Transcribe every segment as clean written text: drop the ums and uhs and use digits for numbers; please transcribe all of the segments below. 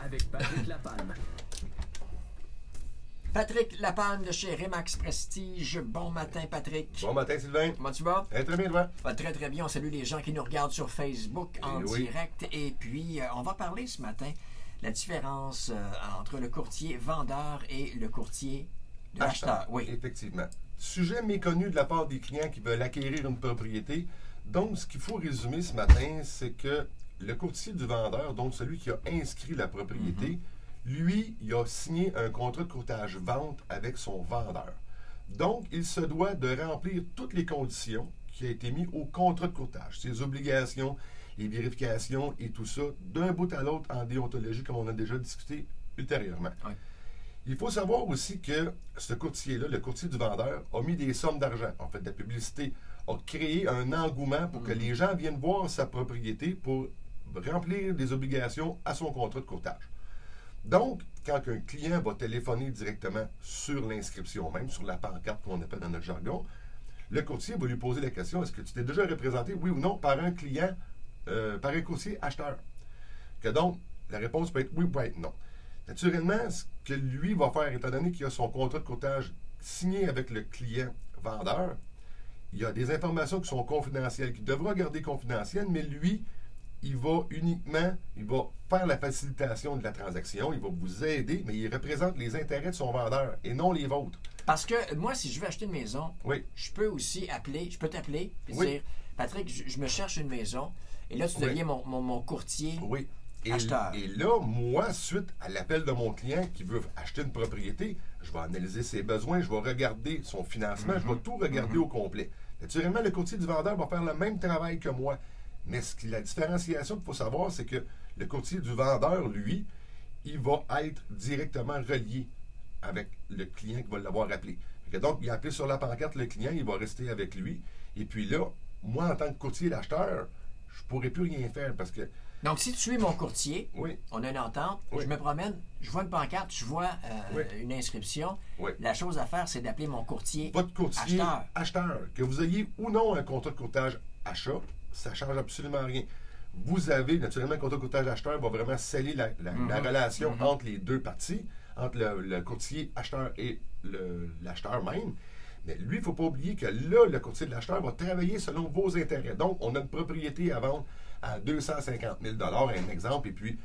avec Patrick Lapalme. Patrick Lapalme de chez Remax Prestige. Bon matin, Patrick. Bon matin, Sylvain. Comment tu vas? Très bien, toi? Très, très bien. On salue les gens qui nous regardent sur Facebook en direct. Et puis, on va parler ce matin de la différence entre le courtier vendeur et le courtier acheteur. Oui. Effectivement. Sujet méconnu de la part des clients qui veulent acquérir une propriété. Donc, ce qu'il faut résumer ce matin, c'est que le courtier du vendeur, donc celui qui a inscrit la propriété, lui, il a signé un contrat de courtage-vente avec son vendeur. Donc, il se doit de remplir toutes les conditions qui ont été mises au contrat de courtage. Ses obligations, les vérifications et tout ça, d'un bout à l'autre en déontologie, comme on a déjà discuté ultérieurement. Oui. Il faut savoir aussi que ce courtier-là, le courtier du vendeur, a mis des sommes d'argent, en fait de la publicité, a créé un engouement pour que les gens viennent voir sa propriété pour remplir des obligations à son contrat de courtage. Donc, quand un client va téléphoner directement sur l'inscription même, sur la pancarte qu'on appelle dans notre jargon, le courtier va lui poser la question, est-ce que tu t'es déjà représenté, oui ou non, par un client, par un courtier acheteur? Que donc, la réponse peut être oui ou peut être non. Naturellement, ce que lui va faire, étant donné qu'il a son contrat de courtage signé avec le client vendeur, il y a des informations qui sont confidentielles, qu'il devra garder confidentielles, mais lui, il va faire la facilitation de la transaction, il va vous aider, mais il représente les intérêts de son vendeur et non les vôtres. Parce que moi, si je veux acheter une maison, je peux aussi appeler, je peux t'appeler et dire, Patrick, je me cherche une maison, et là, tu deviens mon courtier acheteur. Et là, moi, suite à l'appel de mon client qui veut acheter une propriété, je vais analyser ses besoins, je vais regarder son financement, je vais tout regarder au complet. Naturellement, le courtier du vendeur va faire le même travail que moi. Mais la différenciation qu'il faut savoir, c'est que le courtier du vendeur, lui, il va être directement relié avec le client qui va l'avoir appelé. Donc, il a appelé sur la pancarte le client, il va rester avec lui. Et puis là, moi, en tant que courtier l'acheteur, je ne pourrais plus rien faire parce que... Donc, si tu es mon courtier, on a une entente, je me promène, je vois une pancarte, je vois une inscription. La chose à faire, c'est d'appeler mon courtier votre courtier acheteur. Que vous ayez ou non un contrat de courtage achat, ça ne change absolument rien. Vous avez, naturellement, un contrat de courtage acheteur va vraiment sceller la relation entre les deux parties, entre le courtier acheteur et l'acheteur même. Mais lui, il ne faut pas oublier que là, le courtier de l'acheteur va travailler selon vos intérêts. Donc, on a une propriété à vendre à 250 000 un exemple, et puis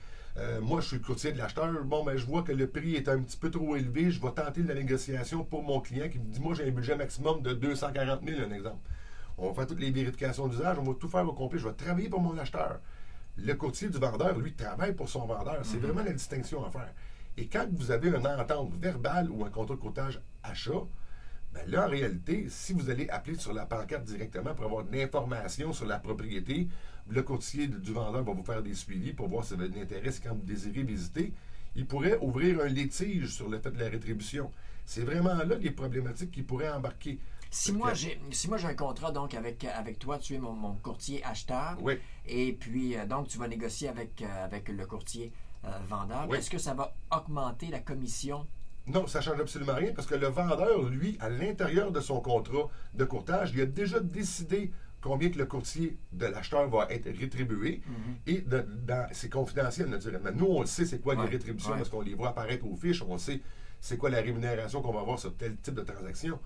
moi, je suis le courtier de l'acheteur. Bon, ben, je vois que le prix est un petit peu trop élevé. Je vais tenter de la négociation pour mon client qui me dit, moi, j'ai un budget maximum de 240 000, un exemple. On va faire toutes les vérifications d'usage, on va tout faire au complet. Je vais travailler pour mon acheteur. Le courtier du vendeur, lui, travaille pour son vendeur. C'est vraiment la distinction à faire. Et quand vous avez une entente verbale ou un contrat de courtage achat, bien là, en réalité, si vous allez appeler sur la pancarte directement pour avoir de l'information sur la propriété, le courtier du vendeur va vous faire des suivis pour voir si vous avez de l'intérêt, si quand vous désirez visiter, il pourrait ouvrir un litige sur le fait de la rétribution. C'est vraiment là les problématiques qui pourraient embarquer. Si moi j'ai un contrat donc avec toi, tu es mon courtier acheteur, et puis donc tu vas négocier avec le courtier vendeur, est-ce que ça va augmenter la commission? Non, ça ne change absolument rien parce que le vendeur, lui, à l'intérieur de son contrat de courtage, il a déjà décidé combien que le courtier de l'acheteur va être rétribué. Et c'est confidentiel, naturellement. Nous, on le sait, c'est quoi les rétributions parce qu'on les voit apparaître aux fiches. On sait c'est quoi la rémunération qu'on va avoir sur tel type de transaction.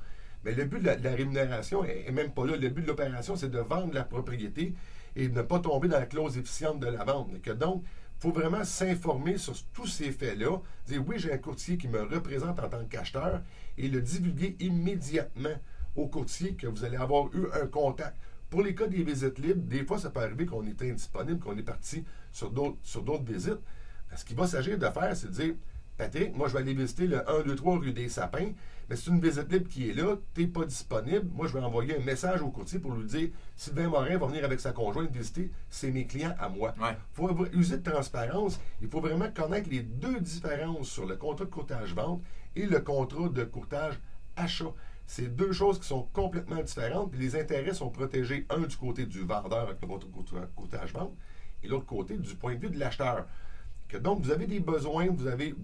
Mais le but de la rémunération n'est même pas là. Le but de l'opération, c'est de vendre la propriété et de ne pas tomber dans la clause efficiente de la vente. Et que donc, il faut vraiment s'informer sur tous ces faits-là. Dire oui, j'ai un courtier qui me représente en tant qu'acheteur et le divulguer immédiatement au courtier que vous allez avoir eu un contact. Pour les cas des visites libres, des fois, ça peut arriver qu'on est indisponible, qu'on est parti sur d'autres visites. Ce qu'il va s'agir de faire, c'est de dire Patrick, moi, je vais aller visiter le 1, 2, 3 rue des Sapins, mais c'est une visite libre qui est là, tu n'es pas disponible. Moi, je vais envoyer un message au courtier pour lui dire Sylvain Morin va venir avec sa conjointe visiter, c'est mes clients à moi. Il faut user de transparence. Il faut vraiment connaître les deux différences sur le contrat de courtage-vente et le contrat de courtage-achat. C'est deux choses qui sont complètement différentes, puis les intérêts sont protégés, un du côté du vendeur avec le contrat de courtage-vente, et l'autre côté du point de vue de l'acheteur. Que donc, vous avez des besoins,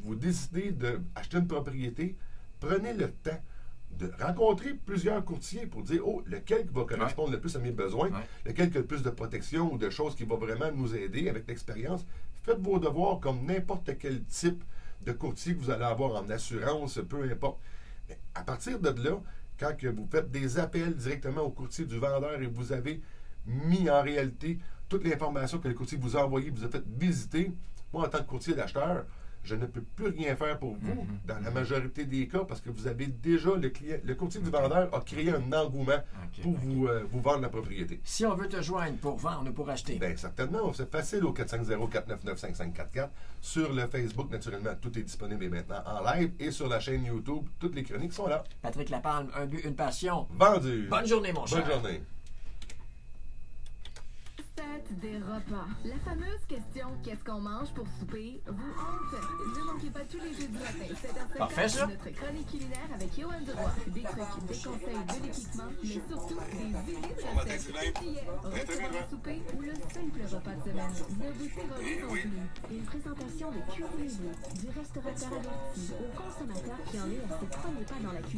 vous décidez d'acheter une propriété, prenez le temps de rencontrer plusieurs courtiers pour dire, lequel va correspondre le plus à mes besoins, lequel qui a le plus de protection ou de choses qui va vraiment nous aider avec l'expérience. Faites vos devoirs comme n'importe quel type de courtier que vous allez avoir en assurance, peu importe. Mais à partir de là, quand que vous faites des appels directement au courtier du vendeur et vous avez mis en réalité toute l'information que le courtier vous a envoyée, vous a fait visiter, moi, en tant que courtier d'acheteur, je ne peux plus rien faire pour vous dans la majorité des cas parce que vous avez déjà le courtier du vendeur a créé un engouement pour vous vendre la propriété. Si on veut te joindre pour vendre ou pour acheter? Bien, certainement. C'est facile au 450-499-5544. Sur le Facebook, naturellement, tout est disponible maintenant en live et sur la chaîne YouTube, toutes les chroniques sont là. Patrick Lapalme, un but, une passion. Vendu. Bonne journée, mon cher. Bonne journée. Faites des repas. La fameuse question « Qu'est-ce qu'on mange pour souper ?» vous hante. Ne manquez pas tous les jeudis matin, 7h50, Parfait, ça. notre chronique culinaire avec Yoann Duroy. Des trucs, des conseils, de l'équipement, mais surtout des idées de recettes. Restaurant à souper ou le simple repas de semaine. Ne vous terrorisez non plus. Une présentation de Cuisine Libre, du restaurateur averti au consommateur qui en est à ses premiers pas dans la cuisine.